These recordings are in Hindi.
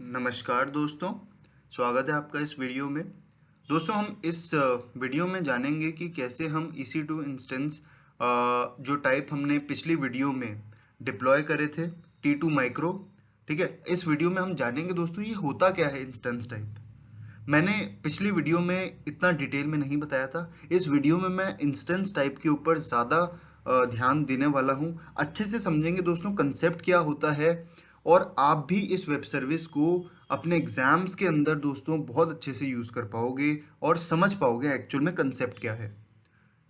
नमस्कार दोस्तों, स्वागत है आपका इस वीडियो में। दोस्तों हम इस वीडियो में जानेंगे कि कैसे हम EC2 इंस्टेंस जो टाइप हमने पिछली वीडियो में डिप्लॉय करे थे T2 माइक्रो, ठीक है। इस वीडियो में हम जानेंगे दोस्तों ये होता क्या है इंस्टेंस टाइप। मैंने पिछली वीडियो में इतना डिटेल में नहीं बताया था। इस वीडियो में मैं इंस्टेंस टाइप के ऊपर ज़्यादा ध्यान देने वाला हूँ। अच्छे से समझेंगे दोस्तों कंसेप्ट क्या होता है, और आप भी इस वेब सर्विस को अपने एग्जाम्स के अंदर दोस्तों बहुत अच्छे से यूज़ कर पाओगे और समझ पाओगे एक्चुअल में कंसेप्ट क्या है।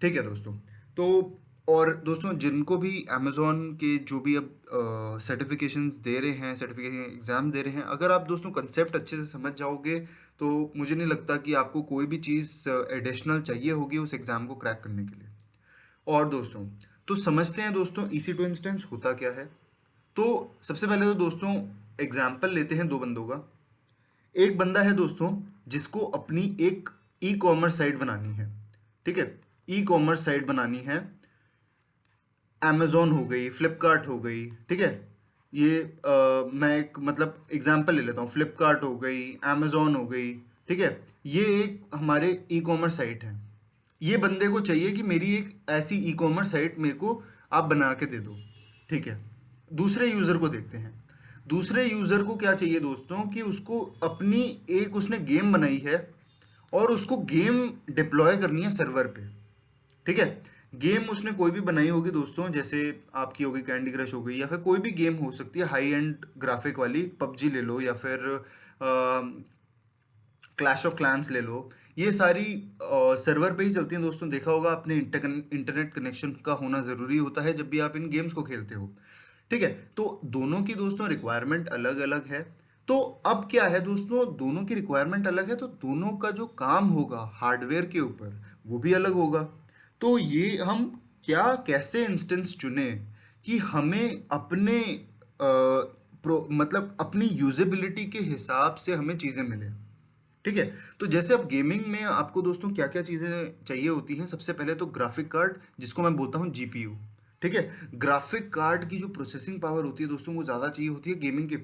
ठीक है दोस्तों। तो और दोस्तों जिनको भी अमेज़ॉन के जो भी अब सर्टिफिकेशंस दे रहे हैं, सर्टिफिकेशन एग्ज़ाम दे रहे हैं, अगर आप दोस्तों कंसेप्ट अच्छे से समझ जाओगे तो मुझे नहीं लगता कि आपको कोई भी चीज़ एडिशनल चाहिए होगी उस एग्ज़ाम को क्रैक करने के लिए। और दोस्तों तो समझते हैं दोस्तों EC2 इंस्टेंस होता क्या है। तो सबसे पहले तो दोस्तों एग्जाम्पल लेते हैं दो बंदों का। एक बंदा है दोस्तों जिसको अपनी एक ई कॉमर्स साइट बनानी है, ठीक है। ई कॉमर्स साइट बनानी है, अमेजोन हो गई, फ्लिपकार्ट हो गई, ठीक है। ये मैं एक मतलब एग्जांपल ले लेता हूँ, फ्लिपकार्ट हो गई, अमेजोन हो गई, ठीक है। ये एक हमारे ई कॉमर्स साइट है। ये बंदे को चाहिए कि मेरी एक ऐसी ई कॉमर्स साइट मेरे को आप बना के दे दो, ठीक है। दूसरे यूज़र को देखते हैं। दूसरे यूज़र को क्या चाहिए दोस्तों कि उसको अपनी एक उसने गेम बनाई है और उसको गेम डिप्लॉय करनी है सर्वर पे, ठीक है। गेम उसने कोई भी बनाई होगी दोस्तों, जैसे आपकी होगी कैंडी क्रश हो गई, या फिर कोई भी गेम हो सकती है हाई एंड ग्राफिक वाली, पबजी ले लो या फिर क्लैश ऑफ क्लैंस ले लो। ये सारी सर्वर पे ही चलती हैं दोस्तों। देखा होगा आपने, इंटरनेट कनेक्शन का होना ज़रूरी होता है जब भी आप इन गेम्स को खेलते हो, ठीक है। तो दोनों की दोस्तों रिक्वायरमेंट अलग अलग है। तो अब क्या है दोस्तों, दोनों की रिक्वायरमेंट अलग है तो दोनों का जो काम होगा हार्डवेयर के ऊपर वो भी अलग होगा। तो ये हम क्या कैसे इंस्टेंस चुने कि हमें अपने मतलब अपनी यूजेबिलिटी के हिसाब से हमें चीज़ें मिले, ठीक है। तो जैसे अब गेमिंग में आपको दोस्तों क्या क्या चीज़ें चाहिए होती हैं, सबसे पहले तो ग्राफिक कार्ड जिसको मैं बोलता हूँ GPU, ठीक है। ग्राफिक कार्ड की जो प्रोसेसिंग पावर होती है दोस्तों वो ज़्यादा चाहिए होती है गेमिंग के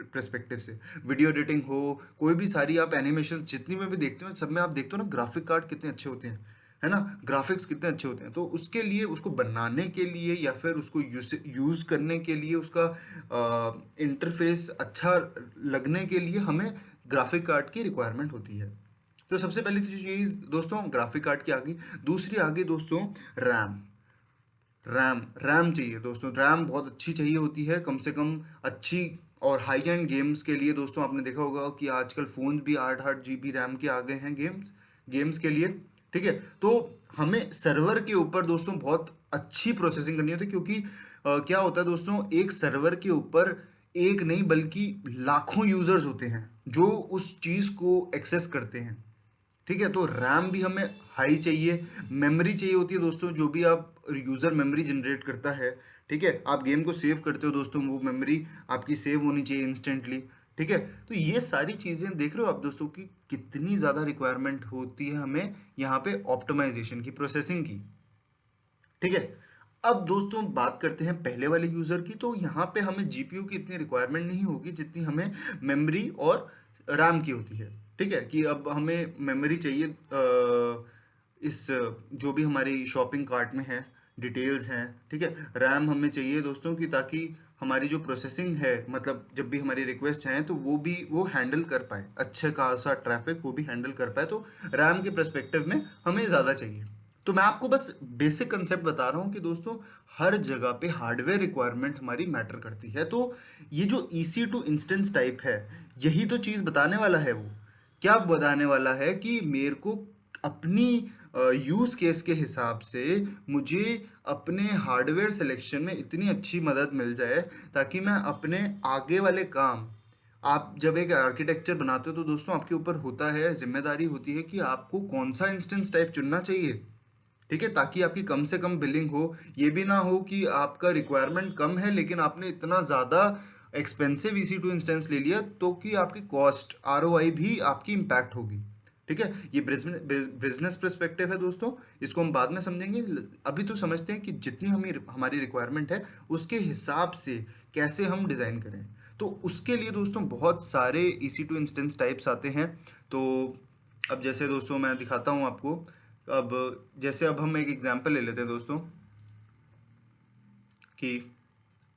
परस्पेक्टिव से। वीडियो एडिटिंग हो, कोई भी सारी आप एनिमेशन जितनी में भी देखते हो सब में आप देखते हो ना ग्राफिक कार्ड कितने अच्छे होते हैं, है ना। ग्राफिक्स कितने अच्छे होते हैं, तो उसके लिए उसको बनाने के लिए या फिर उसको यूज़ करने के लिए उसका इंटरफेस अच्छा लगने के लिए हमें ग्राफिक कार्ड की रिक्वायरमेंट होती है। तो सबसे पहली तो चीज़ दोस्तों ग्राफिक कार्ड की आ गई। दूसरी आ गई दोस्तों रैम। रैम चाहिए दोस्तों, रैम बहुत अच्छी चाहिए होती है, कम से कम अच्छी। और हाई एंड गेम्स के लिए दोस्तों आपने देखा होगा कि आजकल फ़ोन भी 8-8 GB रैम के आ गए हैं गेम्स के लिए, ठीक है। तो हमें सर्वर के ऊपर दोस्तों बहुत अच्छी प्रोसेसिंग करनी होती है, क्योंकि क्या होता है दोस्तों, एक सर्वर के ऊपर एक नहीं बल्कि लाखों यूजर्स होते हैं जो उस चीज़ को एक्सेस करते हैं, ठीक है। तो रैम भी हमें हाई चाहिए। मेमोरी चाहिए होती है दोस्तों, जो भी आप यूज़र मेमोरी जनरेट करता है, ठीक है। आप गेम को सेव करते हो दोस्तों, वो मेमोरी आपकी सेव होनी चाहिए इंस्टेंटली, ठीक है। तो ये सारी चीज़ें देख रहे हो आप दोस्तों कि कितनी ज़्यादा रिक्वायरमेंट होती है हमें यहाँ पे ऑप्टिमाइजेशन की, प्रोसेसिंग की, ठीक है। अब दोस्तों बात करते हैं पहले वाले यूज़र की। तो यहाँ पे हमें जीपीयू की इतनी रिक्वायरमेंट नहीं होगी जितनी हमें मेमोरी और रैम की होती है, ठीक है। कि अब हमें मेमोरी चाहिए इस जो भी हमारी शॉपिंग कार्ट में है, डिटेल्स हैं, ठीक है। रैम हमें चाहिए दोस्तों कि ताकि हमारी जो प्रोसेसिंग है, मतलब जब भी हमारी रिक्वेस्ट हैं तो वो हैंडल कर पाए, अच्छे खासा ट्रैफिक वो भी हैंडल कर पाए। तो रैम के पर्सपेक्टिव में हमें ज़्यादा चाहिए। तो मैं आपको बस बेसिक कंसेप्ट बता रहा हूँ कि दोस्तों हर जगह पे हार्डवेयर रिक्वायरमेंट हमारी मैटर करती है। तो ये जो EC2 इंस्टेंस टाइप है, यही तो चीज़ बताने वाला है। वो क्या बताने वाला है कि मेरे को अपनी यूज़ केस के हिसाब से मुझे अपने हार्डवेयर सिलेक्शन में इतनी अच्छी मदद मिल जाए ताकि मैं अपने आगे वाले काम, आप जब एक आर्किटेक्चर बनाते हो तो दोस्तों आपके ऊपर होता है, जिम्मेदारी होती है कि आपको कौन सा इंस्टेंस टाइप चुनना चाहिए, ठीक है। ताकि आपकी कम से कम बिलिंग हो। ये भी ना हो कि आपका रिक्वायरमेंट कम है लेकिन आपने इतना ज़्यादा एक्सपेंसिव EC2 इंस्टेंस ले लिया तो कि आपकी कॉस्ट ROI भी आपकी इम्पैक्ट होगी, ठीक है। ये बिजनेस पर्सपेक्टिव है दोस्तों, इसको हम बाद में समझेंगे। अभी तो समझते हैं कि जितनी हमें हमारी रिक्वायरमेंट है उसके हिसाब से कैसे हम डिज़ाइन करें। तो उसके लिए दोस्तों बहुत सारे EC2 इंस्टेंस टाइप्स आते हैं। तो अब जैसे दोस्तों मैं दिखाता हूँ आपको। अब जैसे अब हम एक एग्जांपल ले लेते हैं दोस्तों, कि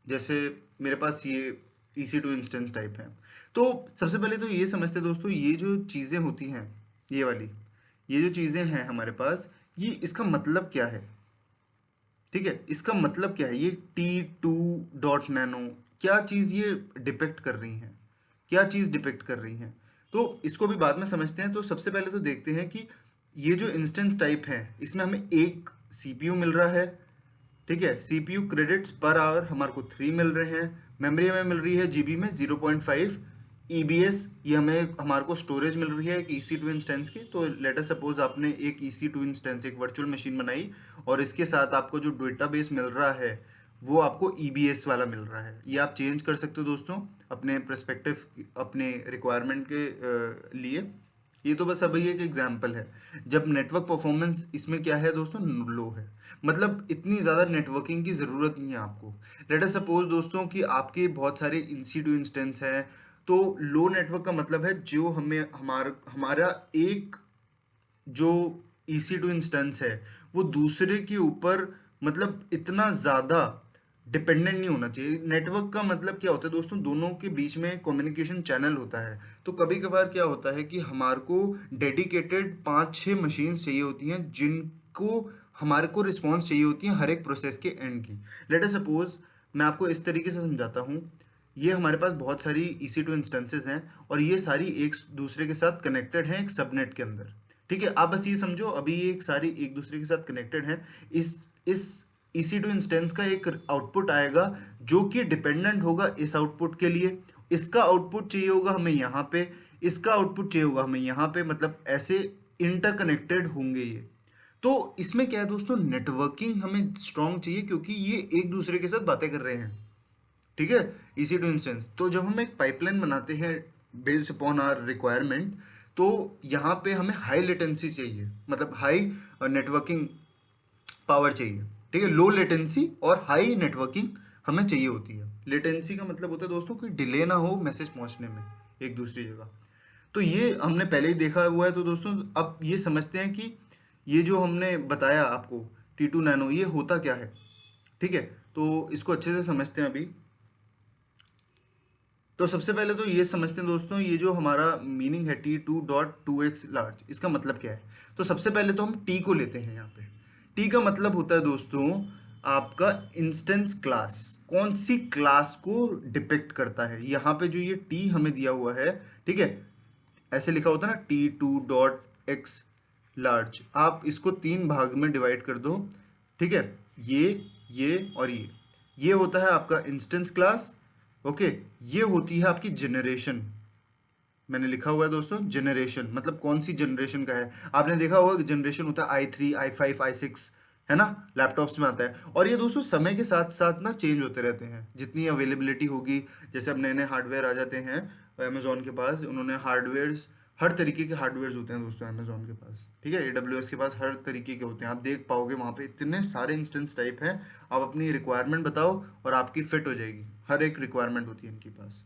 जैसे मेरे पास ये EC2 इंस्टेंस टाइप है। तो सबसे पहले तो ये समझते हैं दोस्तों, ये जो चीज़ें होती हैं, ये वाली, ये जो चीज़ें हैं हमारे पास, ये इसका मतलब क्या है? ठीक है, इसका मतलब क्या है? ये T2 डॉट नैनो, क्या चीज़ ये डिपेक्ट कर रही हैं? क्या चीज़ डिपेक्ट कर रही हैं? तो इसको भी बाद में समझते हैं। तो सबसे पहले तो देखते हैं कि ये जो इंस्टेंस टाइप है, इसमें हमें एक CPU मिल रहा है। ठीक है, CPU क्रेडिट्स पर आवर हमारे को 3 मिल रहे हैं। मेमोरी में मिल रही है GB में 0.5। EBS ये हमें हमारे को स्टोरेज मिल रही है एक EC2 इंस्टेंस की। तो लेट अस सपोज आपने एक EC2 इंस्टेंस, एक वर्चुअल मशीन बनाई, और इसके साथ आपको जो डेटाबेस मिल रहा है वो आपको EBS वाला मिल रहा है। ये आप चेंज कर सकते हो दोस्तों अपने पर्सपेक्टिव, अपने रिक्वायरमेंट के लिए। ये तो बस अभी एक एग्जाम्पल है। जब नेटवर्क परफॉर्मेंस इसमें क्या है दोस्तों, लो है, मतलब इतनी ज़्यादा नेटवर्किंग की ज़रूरत नहीं है आपको। लेट अस सपोज दोस्तों कि आपके बहुत सारे EC2 इंस्टेंस हैं। तो लो नेटवर्क का मतलब है जो हमें हमारा एक जो EC2 इंस्टेंस है वो दूसरे के ऊपर मतलब इतना ज़्यादा डिपेंडेंट नहीं होना चाहिए। नेटवर्क का मतलब क्या होता है दोस्तों, दोनों के बीच में कम्युनिकेशन चैनल होता है। तो कभी कभार क्या होता है कि हमारे को डेडिकेटेड 5-6 मशीन्स चाहिए होती हैं, जिनको हमारे को रिस्पॉन्स चाहिए होती है हर एक प्रोसेस के एंड की। लेट अस सपोज मैं आपको इस तरीके से समझाता हूँ। ये हमारे पास बहुत सारी EC2 इंस्टेंसेस हैं, और ये सारी एक दूसरे के साथ कनेक्टेड हैं एक सबनेट के अंदर। ठीक है, आप बस ये समझो, अभी ये एक सारी एक दूसरे के साथ कनेक्टेड हैं। इस EC2 इंस्टेंस का एक आउटपुट आएगा जो कि डिपेंडेंट होगा इस आउटपुट के लिए। इसका आउटपुट चाहिए होगा हमें यहाँ पे, इसका आउटपुट चाहिए होगा हमें यहाँ पे, मतलब ऐसे इंटरकनेक्टेड होंगे ये। तो इसमें क्या है दोस्तों, नेटवर्किंग हमें स्ट्रांग चाहिए, क्योंकि ये एक दूसरे के साथ बातें कर रहे हैं। ठीक है, EC2 इंस्टेंस। तो जब हम एक पाइपलाइन बनाते हैं बेस्ड अपॉन आवर रिक्वायरमेंट, तो यहाँ पे हमें हाई लेटेंसी चाहिए, मतलब हाई नेटवर्किंग पावर चाहिए। ठीक है, लो लेटेंसी और हाई नेटवर्किंग हमें चाहिए होती है। लेटेंसी का मतलब होता है दोस्तों कि डिले ना हो मैसेज पहुंचने में एक दूसरी जगह। तो ये हमने पहले ही देखा हुआ है। तो दोस्तों अब ये समझते हैं कि ये जो हमने बताया आपको T2 नैनो, ये होता क्या है। ठीक है, तो इसको अच्छे से समझते हैं अभी। तो सबसे पहले तो ये समझते हैं दोस्तों, ये जो हमारा मीनिंग है T2.2x लार्ज, इसका मतलब क्या है। तो सबसे पहले तो हम T को लेते हैं यहाँ पे। T का मतलब होता है दोस्तों आपका इंस्टेंस क्लास, कौन सी क्लास को डिपेक्ट करता है। यहाँ पे जो ये T हमें दिया हुआ है, ठीक है, ऐसे लिखा होता है ना T2.x लार्ज, आप इसको 3 भाग में डिवाइड कर दो। ठीक है, ये और ये होता है आपका इंस्टेंस क्लास। ओके, ये होती है आपकी जनरेशन। मैंने लिखा हुआ है दोस्तों जनरेशन, मतलब कौन सी जनरेशन का है। आपने देखा होगा कि जनरेशन होता है i3, i5, i6, है ना, लैपटॉप्स में आता है। और ये दोस्तों समय के साथ साथ ना चेंज होते रहते हैं, जितनी अवेलेबिलिटी होगी। जैसे अब नए नए हार्डवेयर आ जाते हैं अमेजोन के पास, उन्होंने हार्डवेयर, हर तरीके के हार्डवेयर होते हैं दोस्तों अमेजोन के पास। ठीक है, AWS के पास हर तरीके के होते हैं, आप देख पाओगे वहाँ पे इतने सारे इंस्टेंस टाइप हैं। आप अपनी रिक्वायरमेंट बताओ और आपकी फिट हो जाएगी, हर एक रिक्वायरमेंट होती है इनके पास।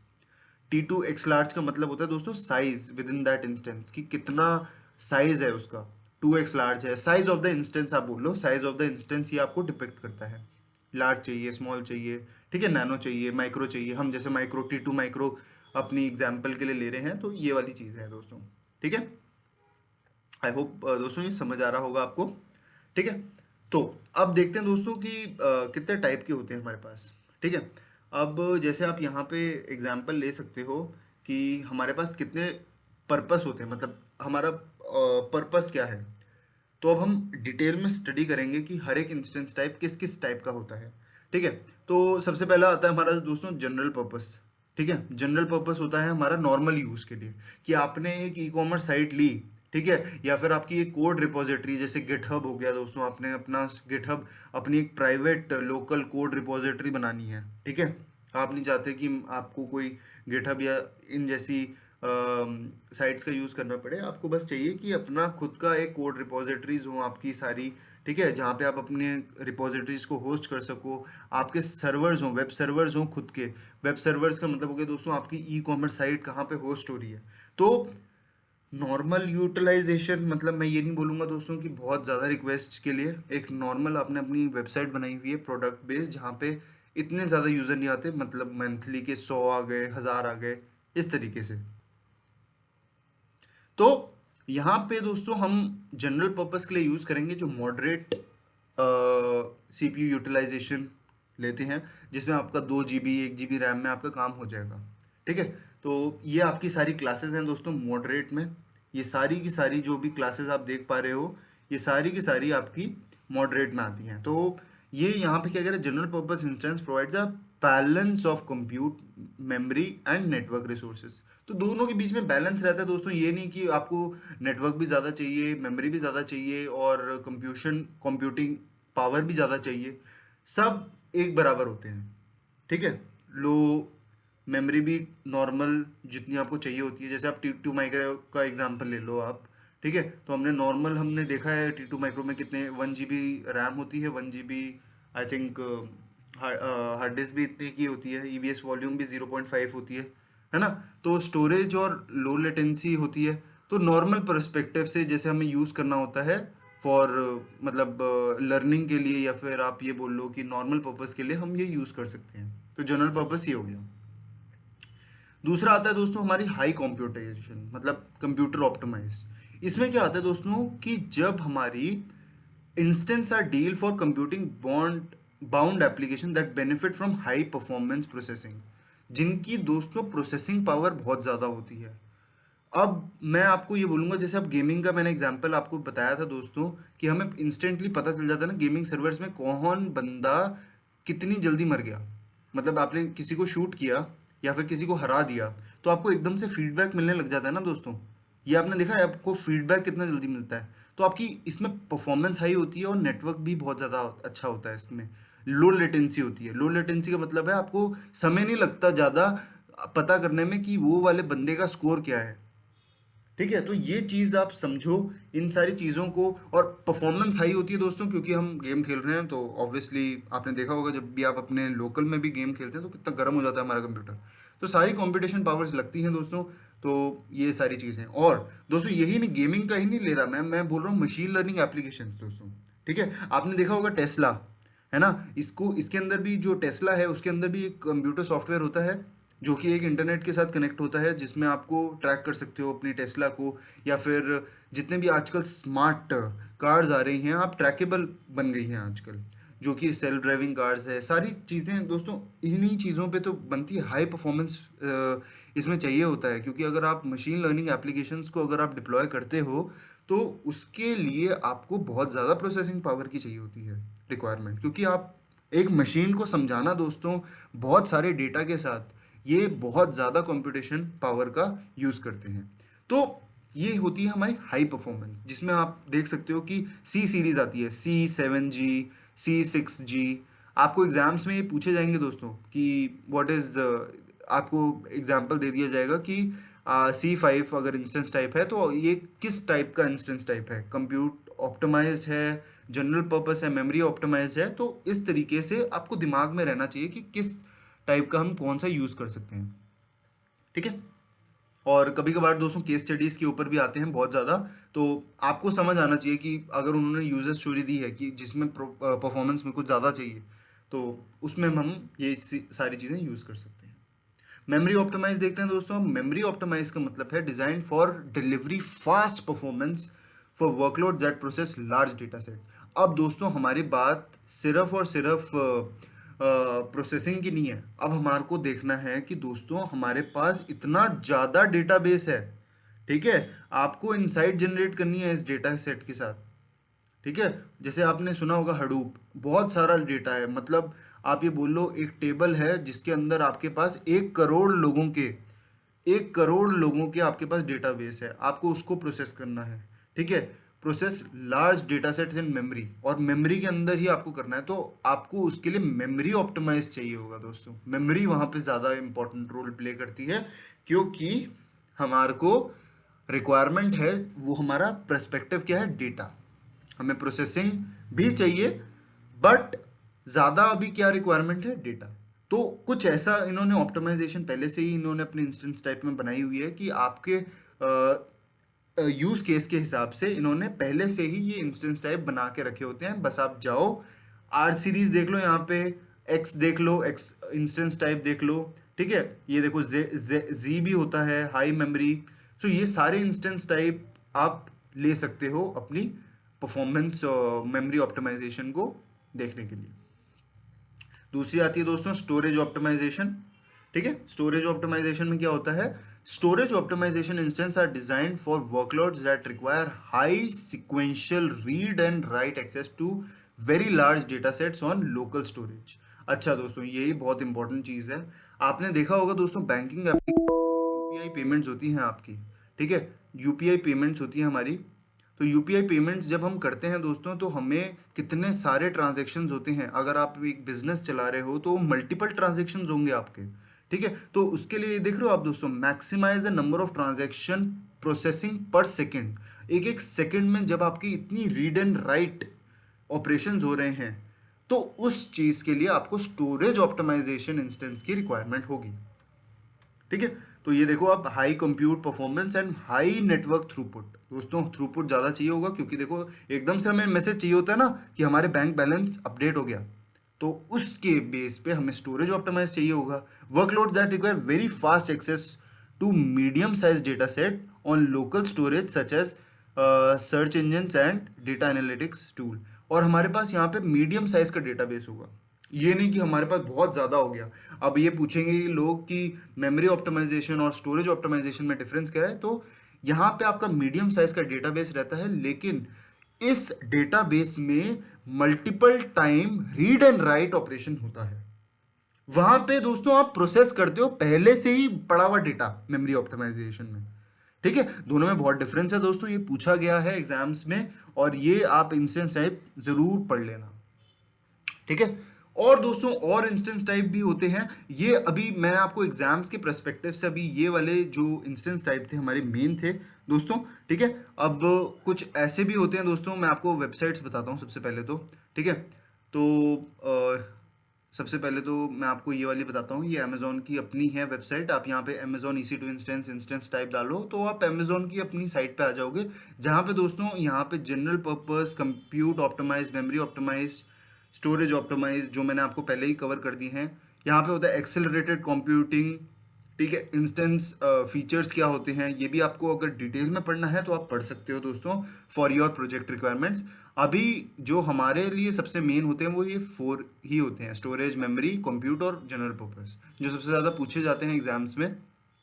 T2x लार्ज का मतलब होता है दोस्तों size with in that instance, कि कितना साइज है उसका। 2x लार्ज है, साइज ऑफ द इंस्टेंस आप बोल लो, साइज ऑफ द इंस्टेंस ये आपको डिपेक्ट करता है। लार्ज चाहिए, स्मॉल चाहिए, ठीक है, नैनो चाहिए, माइक्रो चाहिए। हम जैसे माइक्रो T2 माइक्रो अपनी एग्जाम्पल के लिए ले रहे हैं, तो ये वाली चीज़ है दोस्तों। ठीक है, आई होप दोस्तों ये समझ आ रहा होगा आपको। ठीक है, तो अब देखते हैं दोस्तों कि कितने टाइप के होते हैं हमारे पास। ठीक है, अब जैसे आप यहाँ पे एग्जाम्पल ले सकते हो कि हमारे पास कितने पर्पस होते हैं, मतलब हमारा पर्पस क्या है। तो अब हम डिटेल में स्टडी करेंगे कि हर एक इंस्टेंस टाइप किस किस टाइप का होता है। ठीक है, तो सबसे पहला आता है हमारा दोस्तों जनरल पर्पस। ठीक है, जनरल पर्पस होता है हमारा नॉर्मल यूज़ के लिए, कि आपने एक ई-कॉमर्स साइट ली, ठीक है, या फिर आपकी एक कोड रिपोजिटरी जैसे गिटहब हो गया दोस्तों, आपने अपना गिटहब, अपनी एक प्राइवेट लोकल कोड रिपोजिटरी बनानी है। ठीक है, आप नहीं चाहते कि आपको कोई गिटहब या इन जैसी साइट्स का यूज़ करना पड़े। आपको बस चाहिए कि अपना खुद का एक कोड रिपोजिटरीज हो आपकी सारी, ठीक है, जहाँ पे आप अपने रिपोजिटरीज को होस्ट कर सको। आपके सर्वर्स हों, वेब सर्वर्स हों खुद के। वेब सर्वर्स का मतलब हो गया दोस्तों आपकी ई कॉमर्स साइट कहाँ पे होस्ट हो रही है। तो नॉर्मल यूटिलाइजेशन, मतलब मैं ये नहीं बोलूँगा दोस्तों कि बहुत ज़्यादा रिक्वेस्ट के लिए, एक नॉर्मल आपने अपनी वेबसाइट बनाई हुई है प्रोडक्ट बेस्ड, जहाँ पे इतने ज़्यादा यूज़र नहीं आते, मतलब मंथली के 100 आ गए, 1000 आ गए, इस तरीके से। तो यहाँ पे दोस्तों हम जनरल पर्पस के लिए यूज़ करेंगे जो मॉडरेट CPU यूटिलाइजेशन लेते हैं, जिसमें आपका 2 GB 1 GB रैम में आपका काम हो जाएगा। ठीक है, तो ये आपकी सारी क्लासेस हैं दोस्तों मॉडरेट में। ये सारी की सारी जो भी क्लासेस आप देख पा रहे हो, ये सारी की सारी आपकी मॉडरेट में आती हैं। तो ये यहाँ पे क्या कह रहे हैं, general purpose instance provides a balance of compute memory and network resources. तो दोनों के बीच में बैलेंस रहता है दोस्तों। ये नहीं कि आपको नेटवर्क भी ज़्यादा चाहिए, मेमोरी भी ज़्यादा चाहिए और कंप्यूटिंग पावर भी ज़्यादा चाहिए। सब एक बराबर होते हैं, ठीक है। लो मेमोरी भी नॉर्मल जितनी आपको चाहिए होती है, जैसे आप T2 माइक्रो का एग्जांपल ले लो आप, ठीक है। तो हमने देखा है T2 माइक्रो में कितने 1 GB रैम होती है, 1 GB I think hard disk भी इतने की होती है, EBS वॉल्यूम भी 0.5 होती है ना। तो स्टोरेज और लो लेटेंसी होती है। तो नॉर्मल पर्सपेक्टिव से जैसे हमें यूज़ करना होता है फॉर मतलब लर्निंग के लिए, या फिर आप ये बोल लो कि नॉर्मल पर्पस के लिए हम ये यूज़ कर सकते हैं। तो जनरल पर्पस ये हो गया। दूसरा आता है दोस्तों हमारी हाई कंप्यूटेशन, मतलब कंप्यूटर ऑप्टिमाइज्ड। इसमें क्या आता है दोस्तों कि जब हमारी instance are deal for computing bond bound application that benefit from high performance processing, जिनकी दोस्तों प्रोसेसिंग पावर बहुत ज़्यादा होती है। अब मैं आपको ये बोलूंगा, जैसे अब गेमिंग का मैंने एग्जांपल आपको बताया था दोस्तों, कि हमें इंस्टेंटली पता चल जाता है ना गेमिंग सर्वर्स में कौन बंदा कितनी जल्दी मर गया। मतलब आपने किसी को शूट किया या फिर किसी को हरा दिया, तो आपको एकदम से फीडबैक मिलने लग जाता है ना दोस्तों। ये आपने देखा है आपको फीडबैक कितना जल्दी मिलता है। तो आपकी इसमें परफॉर्मेंस हाई होती है और नेटवर्क भी बहुत ज़्यादा अच्छा होता है। इसमें लो लेटेंसी होती है। लो लेटेंसी का मतलब है आपको समय नहीं लगता ज़्यादा पता करने में कि वो वाले बंदे का स्कोर क्या है। ठीक है, तो ये चीज़ आप समझो इन सारी चीज़ों को। और परफॉर्मेंस हाई होती है दोस्तों क्योंकि हम गेम खेल रहे हैं, तो ऑब्वियसली आपने देखा होगा जब भी आप अपने लोकल में भी गेम खेलते हैं तो कितना गर्म हो जाता है हमारा कंप्यूटर। तो सारी कंपटीशन पावर्स लगती हैं दोस्तों। तो ये सारी चीज़ें, और दोस्तों यही नहीं, गेमिंग का ही नहीं ले रहा मैं बोल रहा हूँ मशीन लर्निंग एप्लीकेशंस दोस्तों। ठीक है, आपने देखा होगा टेस्ला, है ना। इसको इसके अंदर भी जो टेस्ला है उसके अंदर भी एक कंप्यूटर सॉफ्टवेयर होता है जो कि एक इंटरनेट के साथ कनेक्ट होता है, जिसमें आपको ट्रैक कर सकते हो अपनी टेस्ला को, या फिर जितने भी आजकल स्मार्ट कार्स आ रही हैं आप ट्रैकेबल बन गई हैं आजकल, जो कि सेल्फ ड्राइविंग कार्स है। सारी चीज़ें दोस्तों इन्हीं चीज़ों पे तो बनती है। हाई परफॉर्मेंस इसमें चाहिए होता है, क्योंकि अगर आप मशीन लर्निंग एप्लीकेशंस को अगर आप डिप्लॉय करते हो तो उसके लिए आपको बहुत ज़्यादा प्रोसेसिंग पावर की चाहिए होती है रिक्वायरमेंट, क्योंकि आप एक मशीन को समझाना दोस्तों बहुत सारे डेटा के साथ, ये बहुत ज़्यादा कंप्यूटेशन पावर का यूज़ करते हैं। तो ये होती है हमारी हाई परफॉर्मेंस, जिसमें आप देख सकते हो कि सी सीरीज आती है, C7G, C6G। आपको एग्जाम्स में ये पूछे जाएंगे दोस्तों कि व्हाट इज, आपको एग्जाम्पल दे दिया जाएगा कि C5 अगर इंस्टेंस टाइप है तो ये किस टाइप का इंस्टेंस टाइप है, कंप्यूट ऑप्टिमाइज है, जनरल पर्पस है, मेमोरी ऑप्टिमाइज है। तो इस तरीके से आपको दिमाग में रहना चाहिए कि किस टाइप का हम कौन सा यूज़ कर सकते हैं। ठीक है, और कभी कभार दोस्तों केस स्टडीज़ के ऊपर भी आते हैं बहुत ज़्यादा। तो आपको समझ आना चाहिए कि अगर उन्होंने यूजर स्टोरी दी है कि जिसमें परफॉर्मेंस में कुछ ज़्यादा चाहिए, तो उसमें हम ये सारी चीज़ें यूज़ कर सकते हैं। मेमोरी ऑप्टिमाइज देखते हैं दोस्तों। मेमोरी ऑप्टिमाइज का मतलब है design for delivery fast performance for workload that process large data set. अब दोस्तों हमारी बात सिर्फ और सिर्फ प्रोसेसिंग की नहीं है। अब हमारे को देखना है कि दोस्तों हमारे पास इतना ज़्यादा डेटाबेस है, ठीक है, आपको इनसाइट जनरेट करनी है इस डेटा सेट के साथ। ठीक है, जैसे आपने सुना होगा हडूप, बहुत सारा डेटा है। मतलब आप ये बोल लो एक टेबल है जिसके अंदर आपके पास 1 करोड़ लोगों के आपके पास डेटाबेस है, आपको उसको प्रोसेस करना है। ठीक है, process large data sets in memory, और मेमोरी के अंदर ही आपको करना है, तो आपको उसके लिए मेमोरी ऑप्टिमाइज चाहिए होगा दोस्तों। मेमोरी वहाँ पे ज़्यादा इंपॉर्टेंट रोल प्ले करती है, क्योंकि हमारे को रिक्वायरमेंट है, वो हमारा पर्सपेक्टिव क्या है, डेटा। हमें प्रोसेसिंग भी चाहिए, बट ज़्यादा अभी क्या रिक्वायरमेंट है, डेटा। तो कुछ ऐसा इन्होंने ऑप्टिमाइजेशन पहले से ही इन्होंने अपने इंस्टेंस टाइप में बनाई हुई है कि आपके यूज केस के हिसाब से इन्होंने पहले से ही ये इंस्टेंस टाइप बना के रखे होते हैं। बस आप जाओ, आर सीरीज देख लो, यहाँ पे एक्स देख लो, एक्स इंस्टेंस टाइप देख लो, ठीक है। ये देखो जी भी होता है, हाई मेमोरी। सो ये सारे इंस्टेंस टाइप आप ले सकते हो अपनी परफॉर्मेंस मेमोरी ऑप्टिमाइजेशन को देखने के लिए। दूसरी आती है दोस्तों स्टोरेज ऑप्टिमाइजेशन, ठीक है। स्टोरेज ऑप्टिमाइजेशन में क्या होता है, storage optimization instance are designed for workloads that require high sequential read and write access to very large data sets on local storage. अच्छा दोस्तों, यही बहुत इंपॉर्टेंट चीज़ है। आपने देखा होगा दोस्तों, बैंकिंग यूपीआई पेमेंट्स होती हैं आपकी, ठीक है। यूपीआई पेमेंट्स होती है हमारी। तो यूपीआई पेमेंट्स जब हम करते हैं दोस्तों, तो हमें कितने सारे ट्रांजैक्शंस होते हैं। अगर आप एक बिजनेस चला रहे हो तो मल्टीपल ट्रांजैक्शंस होंगे आपके, ठीक है। तो उसके लिए देख रहे हो आप दोस्तों, maximize the number of transaction processing per second. एक एक सेकेंड में जब आपकी इतनी रीड एंड राइट ऑपरेशंस हो रहे हैं, तो उस चीज़ के लिए आपको स्टोरेज ऑप्टिमाइजेशन इंस्टेंस की रिक्वायरमेंट होगी, ठीक है। तो ये देखो आप, high compute performance and high network throughput. दोस्तों थ्रूपुट ज़्यादा चाहिए होगा, क्योंकि देखो एकदम से हमें मैसेज चाहिए होता है ना कि हमारे बैंक बैलेंस अपडेट हो गया, तो उसके बेस पे हमें स्टोरेज ऑप्टिमाइज चाहिए होगा। Workload that require very fast access to medium size data set on local storage such as search engine and data analytics tool. और हमारे पास यहाँ पे मीडियम साइज का डेटाबेस होगा, ये नहीं कि हमारे पास बहुत ज़्यादा हो गया। अब ये पूछेंगे लोग कि मेमोरी ऑप्टिमाइजेशन और स्टोरेज ऑप्टिमाइजेशन में डिफरेंस क्या है, तो यहाँ पे आपका मीडियम साइज का डेटाबेस रहता है, लेकिन इस डेटाबेस में multiple time read and write operation होता है। वहां पे दोस्तों आप प्रोसेस करते हो पहले से ही पड़ा हुआ डेटा मेमोरी ऑप्टिमाइजेशन में, ठीक है। दोनों में बहुत डिफरेंस है दोस्तों, ये पूछा गया है एग्जाम्स में, और ये आप इंस्टेंस टाइप जरूर पढ़ लेना, ठीक है। और दोस्तों और इंस्टेंस टाइप भी होते हैं, ये अभी मैंने आपको एग्जाम्स के पर्सपेक्टिव से अभी ये वाले जो इंस्टेंस टाइप थे हमारे मेन थे दोस्तों, ठीक है। अब कुछ ऐसे भी होते हैं दोस्तों, मैं आपको वेबसाइट्स बताता हूँ सबसे पहले तो, ठीक है। तो सबसे पहले तो मैं आपको ये वाली बताता हूँ, ये अमेजोन की अपनी है वेबसाइट। आप यहाँ पे अमेजोन EC2 इंस्टेंस टाइप डालो, तो आप अमेजोन की अपनी साइट पे आ जाओगे, जहाँ पे दोस्तों यहाँ पे general purpose, compute optimize, memory optimize, storage optimize, जो मैंने आपको पहले ही कवर कर दी हैं। यहाँ पे होता है एक्सेलरेटेड कंप्यूटिंग, ठीक है। इंस्टेंस फीचर्स क्या होते हैं, ये भी आपको अगर डिटेल में पढ़ना है तो आप पढ़ सकते हो दोस्तों, फॉर योर प्रोजेक्ट रिक्वायरमेंट्स। अभी जो हमारे लिए सबसे मेन होते हैं वो ये 4 ही होते हैं, स्टोरेज, मेमोरी, कंप्यूट और जनरल पर्पस, जो सबसे ज़्यादा पूछे जाते हैं एग्जाम्स में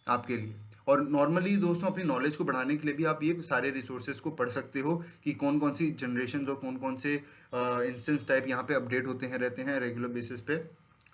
आपके लिए। और नॉर्मली दोस्तों अपनी नॉलेज को बढ़ाने के लिए भी आप ये सारे रिसोर्सेज को पढ़ सकते हो कि कौन कौन सी जनरेशन और कौन कौन से इंस्टेंस टाइप यहाँ पे अपडेट होते हैं, रहते हैं रेगुलर बेसिस पे,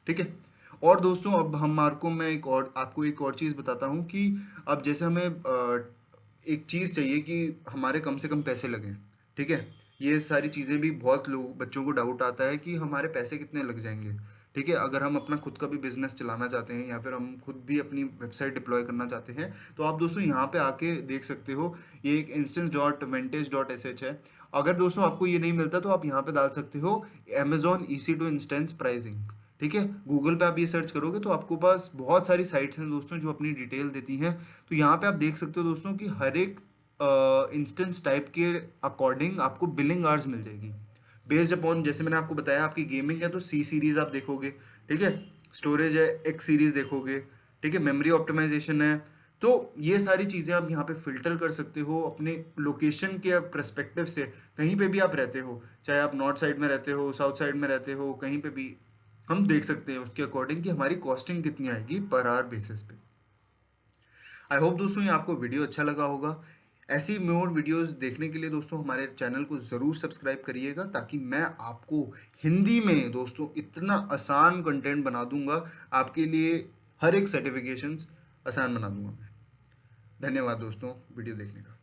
ठीक है। और दोस्तों अब हमारे मैं आपको एक और चीज़ बताता हूँ कि अब जैसे हमें एक चीज़ चाहिए कि हमारे कम से कम पैसे लगें, ठीक है। ये सारी चीज़ें भी बहुत लोग बच्चों को डाउट आता है कि हमारे पैसे कितने लग जाएंगे, ठीक है। अगर हम अपना खुद का भी बिजनेस चलाना चाहते हैं या फिर हम खुद भी अपनी वेबसाइट डिप्लॉय करना चाहते हैं, तो आप दोस्तों यहाँ पे आके देख सकते हो, ये एक instance.vantage.sh है। अगर दोस्तों आपको ये नहीं मिलता तो आप यहाँ पे डाल सकते हो Amazon EC2 इंस्टेंस प्राइसिंग, ठीक है। गूगल पे आप ये सर्च करोगे तो आपको पास बहुत सारी साइट्स हैं दोस्तों जो अपनी डिटेल देती हैं। तो यहाँ पे आप देख सकते हो दोस्तों कि हर एक इंस्टेंस टाइप के अकॉर्डिंग आपको बिलिंग आवर्स मिल जाएगी, बेस्ड अपॉन, जैसे मैंने आपको बताया आपकी गेमिंग है तो C सीरीज आप देखोगे, ठीक है। स्टोरेज है X सीरीज देखोगे, ठीक है। मेमोरी ऑप्टिमाइजेशन है, तो ये सारी चीज़ें आप यहाँ पे फिल्टर कर सकते हो अपने लोकेशन के पर्सपेक्टिव से। कहीं पे भी आप रहते हो, चाहे आप नॉर्थ साइड में रहते हो, साउथ साइड में रहते हो, कहीं पे भी हम देख सकते हैं उसके अकॉर्डिंग कि हमारी कॉस्टिंग कितनी आएगी पर आवर बेसिस पे। आई होप दोस्तों ये आपको वीडियो अच्छा लगा होगा। ऐसी मोर वीडियोस देखने के लिए दोस्तों हमारे चैनल को ज़रूर सब्सक्राइब करिएगा, ताकि मैं आपको हिंदी में दोस्तों इतना आसान कंटेंट बना दूंगा आपके लिए, हर एक सर्टिफिकेशंस आसान बना दूंगा मैं। धन्यवाद दोस्तों वीडियो देखने का।